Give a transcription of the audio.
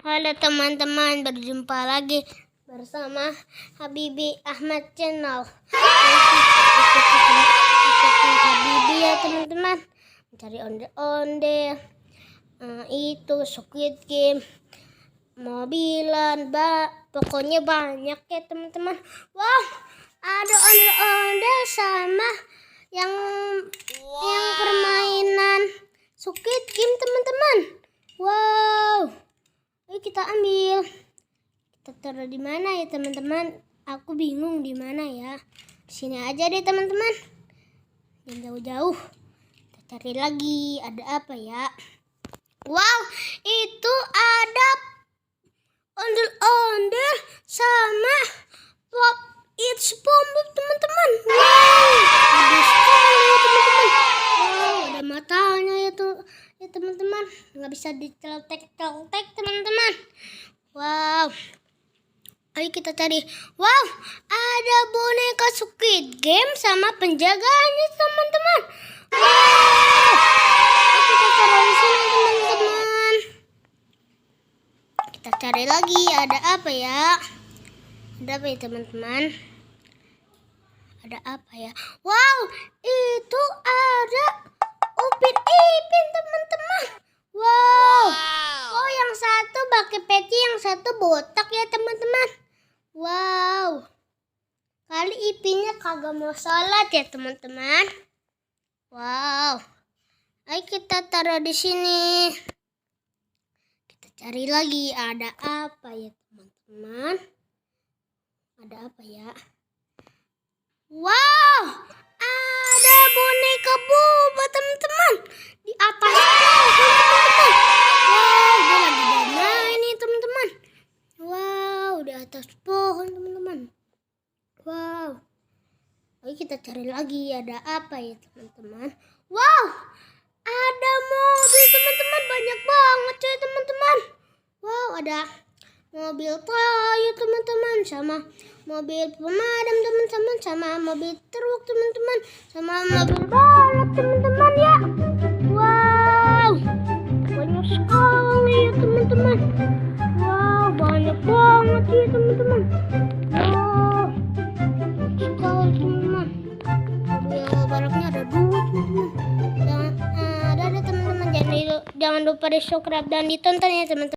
Halo teman-teman, berjumpa lagi bersama Habibi Ahmad Channel. Ikuti Habibi ya teman-teman, mencari ondel-ondel, itu Squid Game, mobilan, pokoknya banyak ya teman-teman. Wow, ada ondel-ondel sama yang permainan Squid Game teman-teman. Wow, ayo kita ambil. Kita taruh di mana ya teman-teman? Aku bingung di mana ya. Sini aja deh teman-teman. Jangan jauh-jauh. Kita cari lagi. Ada apa ya? Wow, itu ada ondel-ondel sama Pop It's SpongeBob teman-teman. Wow, ada sekali teman-teman. Wow, ada matanya ya tuh. Ya teman-teman, nggak bisa diceltek-celtek teman-teman. Wow, ayo kita cari. Wow, ada boneka Squid Game sama penjaganya teman-teman. Wow, ayo kita taruh di sini teman-teman. Kita cari lagi, ada apa ya? Ada apa ya teman-teman? Ada apa ya? Wow, itu ada Upin Ipin teman-teman. Wow. Oh, yang satu pakai peci, yang satu botak ya teman-teman. Wow. Kali Ipinnya kagak mau sholat ya teman-teman. Wow. Ayo kita taruh di sini. Kita cari lagi, ada apa ya teman-teman? Ada apa ya? Wow, ada boneka boba teman-teman di atas pohon teman-teman. Wow, dia lagi bermain nih teman-teman. Wow, di atas pohon teman-teman. Wow, ayo kita cari lagi, ada apa ya teman-teman? Wow, ada mobil teman-teman, banyak banget ya teman-teman. Wow, ada mobil kayu teman-teman, sama mobil pemadam teman-teman, sama mobil truk teman-teman, sama mobil balap teman-teman ya. Wow, banyak sekali ya teman-teman. Wow, banyak banget ya teman-teman. Wow, banyak sekali teman-teman. Mobil balapnya ada dua teman-teman. Ada teman-teman, jangan lupa di subscribe dan ditonton ya teman-teman.